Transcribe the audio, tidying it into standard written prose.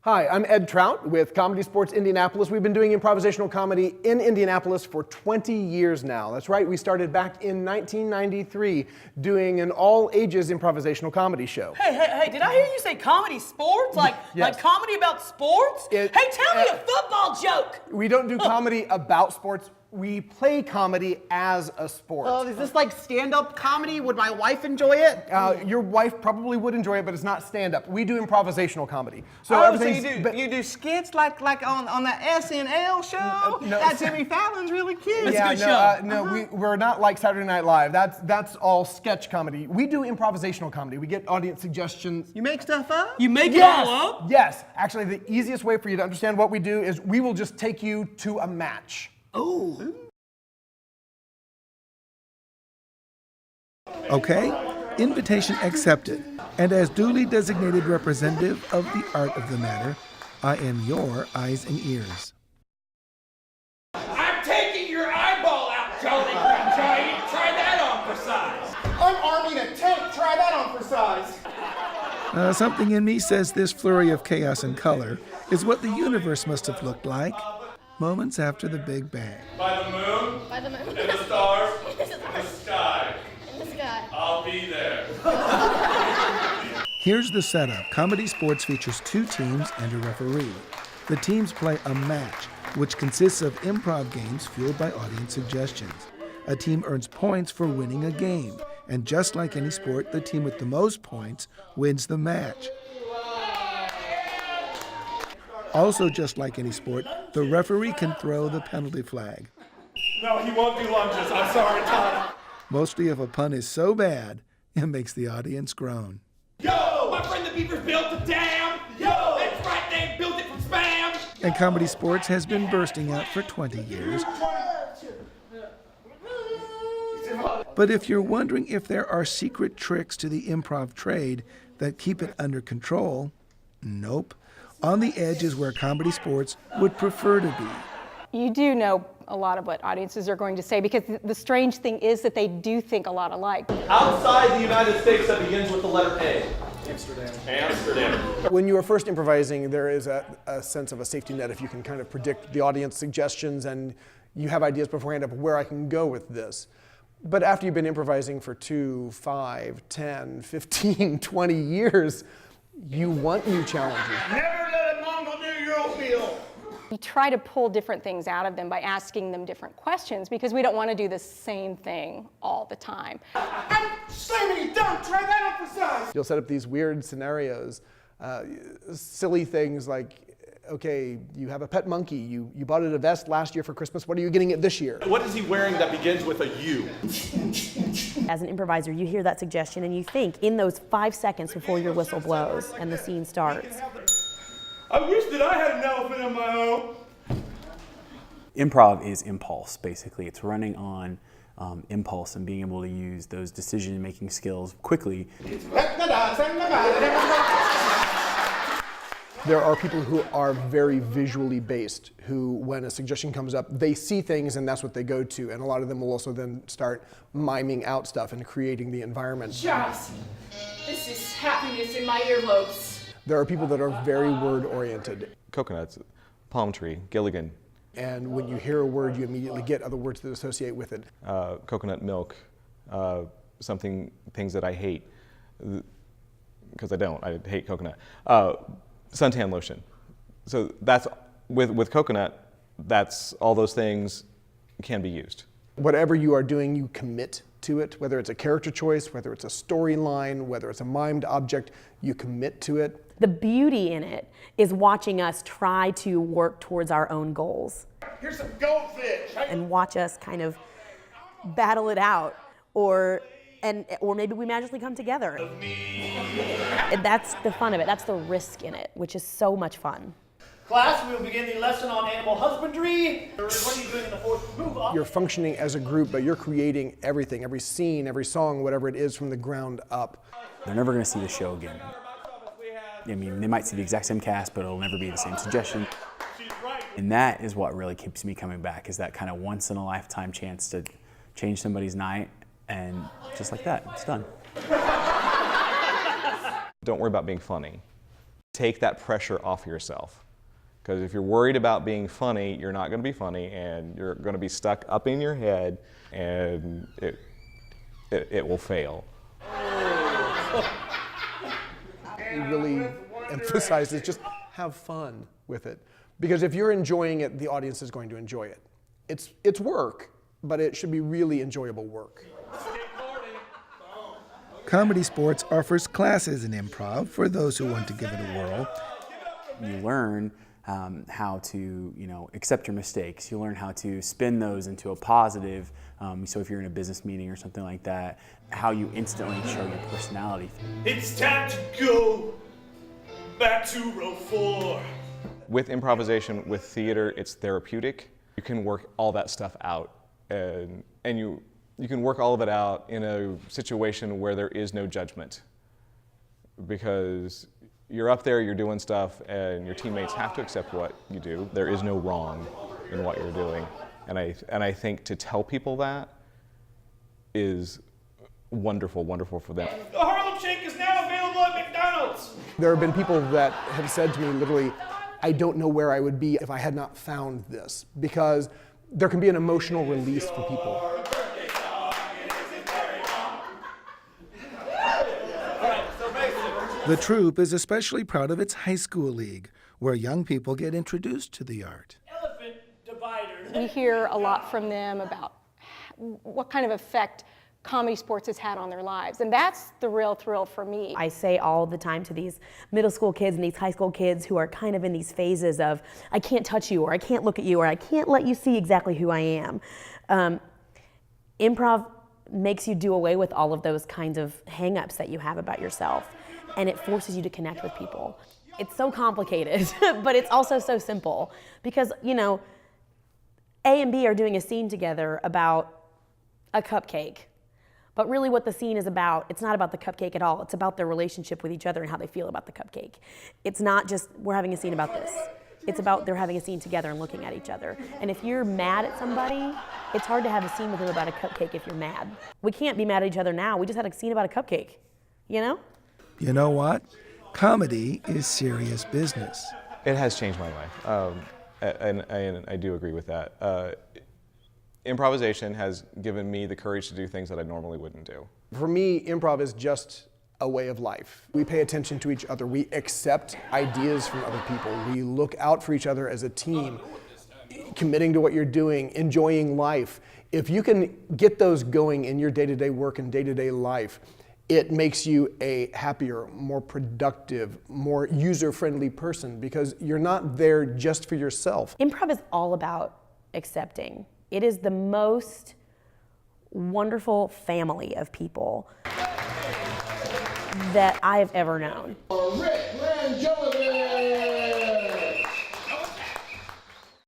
Hi, I'm Ed Trout with Comedy Sportz Indianapolis. We've been doing improvisational comedy in Indianapolis for 20 years now. That's right, we started back in 1993 doing an all-ages improvisational comedy show. Hey, did I hear you say comedy sports? Like comedy about sports? Hey, tell me a football joke! We don't do comedy about sports. We play comedy as a sport. Oh, is this like stand-up comedy? Would my wife enjoy it? Your wife probably would enjoy it, but it's not stand-up. We do improvisational comedy. So you do skits like on the SNL show? No, that Jimmy Fallon's really cute. Yeah, It's a good show. We're not like Saturday Night Live. That's all sketch comedy. We do improvisational comedy. We get audience suggestions. You make stuff up? You make it all up? Yes. Actually, the easiest way for you to understand what we do is we will just take you to a match. Oh. Okay, invitation accepted. And as duly designated representative of the art of the matter, I am your eyes and ears. I'm taking your eyeball out, Jolly Green Giant. Try that on for size. I'm arming a tank. Try that on for size. Something in me says this flurry of chaos and color is what the universe must have looked like moments after the Big Bang. By the moon. By the moon. And the stars. In the sky. In the sky. I'll be there. Here's the setup. Comedy Sportz features two teams and a referee. The teams play a match, which consists of improv games fueled by audience suggestions. A team earns points for winning a game, and just like any sport, the team with the most points wins the match. Also, just like any sport, the referee can throw the penalty flag. No, he won't do lunges. I'm sorry, Todd. Mostly if a pun is so bad, it makes the audience groan. Yo, my friend the Beavers built a dam. Yo, that's right, they built it from spam. And Comedy Sportz has been bursting out for 20 years. But if you're wondering if there are secret tricks to the improv trade that keep it under control, nope. On the edge is where Comedy Sportz would prefer to be. You do know a lot of what audiences are going to say, because the strange thing is that they do think a lot alike. Outside the United States that begins with the letter A. Amsterdam. When you are first improvising, there is a sense of a safety net if you can kind of predict the audience suggestions and you have ideas beforehand of where I can go with this. But after you've been improvising for 2, 5, 10, 15, 20 years, you want new challenges. Never let a Mongol do your oatmeal. We try to pull different things out of them by asking them different questions, because we don't want to do the same thing all the time. I'm slamming you down. Try that on for size. You'll set up these weird scenarios, silly things like, okay, you have a pet monkey. You bought it a vest last year for Christmas. What are you getting it this year? What is he wearing that begins with a U? As an improviser, you hear that suggestion and you think in those 5 seconds before your whistle blows and the scene starts. I wish that I had an elephant of my own. Improv is impulse, basically. It's running on impulse and being able to use those decision-making skills quickly. There are people who are very visually based, who, when a suggestion comes up, they see things and that's what they go to. And a lot of them will also then start miming out stuff and creating the environment. Just, this is happiness in my earlobes. There are people that are very word-oriented. Coconuts, palm tree, Gilligan. And when you hear a word, you immediately get other words that associate with it. Coconut milk, things that I hate, because I hate coconut. Suntan lotion. So that's, with coconut, that's all those things can be used. Whatever you are doing, you commit to it, whether it's a character choice, whether it's a storyline, whether it's a mimed object, you commit to it. The beauty in it is watching us try to work towards our own goals. Here's some goldfish. And watch us kind of battle it out, or maybe we magically come together. And that's the fun of it. That's the risk in it, which is so much fun. Class, we will begin the lesson on animal husbandry. What are you doing in the fourth move up? You're functioning as a group, but you're creating everything, every scene, every song, whatever it is, from the ground up. They're never going to see the show again. I mean, they might see the exact same cast, but it'll never be the same suggestion. And that is what really keeps me coming back, is that kind of once-in-a-lifetime chance to change somebody's night, and just like that, it's done. Don't worry about being funny. take that pressure off yourself. Because if you're worried about being funny, you're not going to be funny, and you're going to be stuck up in your head, and it will fail. He really emphasizes just have fun with it. Because if you're enjoying it, the audience is going to enjoy it. It's work, but it should be really enjoyable work. Comedy Sportz offers classes in improv for those who want to give it a whirl. You learn how to, accept your mistakes. You learn how to spin those into a positive. So if you're in a business meeting or something like that, how you instantly show your personality. It's time to go back to row 4. With improvisation, with theater, it's therapeutic. You can work all that stuff out, and you can work all of it out in a situation where there is no judgment. Because you're up there, you're doing stuff, and your teammates have to accept what you do. There is no wrong in what you're doing. And I think to tell people that is wonderful, wonderful for them. The Harlem Shake is now available at McDonald's. There have been people that have said to me literally, I don't know where I would be if I had not found this, because there can be an emotional release for people. The troupe is especially proud of its high school league, where young people get introduced to the art. Elephant divider. We hear a lot from them about what kind of effect Comedy Sportz has had on their lives, and that's the real thrill for me. I say all the time to these middle school kids and these high school kids who are kind of in these phases of, I can't touch you, or I can't look at you, or I can't let you see exactly who I am. Improv makes you do away with all of those kinds of hang-ups that you have about yourself, and it forces you to connect with people. It's so complicated, but it's also so simple, because, A and B are doing a scene together about a cupcake. But really what the scene is about, it's not about the cupcake at all. It's about their relationship with each other and how they feel about the cupcake. It's not just, we're having a scene about this. It's about they're having a scene together and looking at each other. And if you're mad at somebody, it's hard to have a scene with them about a cupcake if you're mad. We can't be mad at each other now. We just had a scene about a cupcake, You know what? Comedy is serious business. It has changed my life, and I do agree with that. Improvisation has given me the courage to do things that I normally wouldn't do. For me, improv is just a way of life. We pay attention to each other. We accept ideas from other people. We look out for each other as a team, committing to what you're doing, enjoying life. If you can get those going in your day-to-day work and day-to-day life, it makes you a happier, more productive, more user-friendly person, because you're not there just for yourself. Improv is all about accepting. It is the most wonderful family of people that I've ever known. Rick, Glenn, Joe,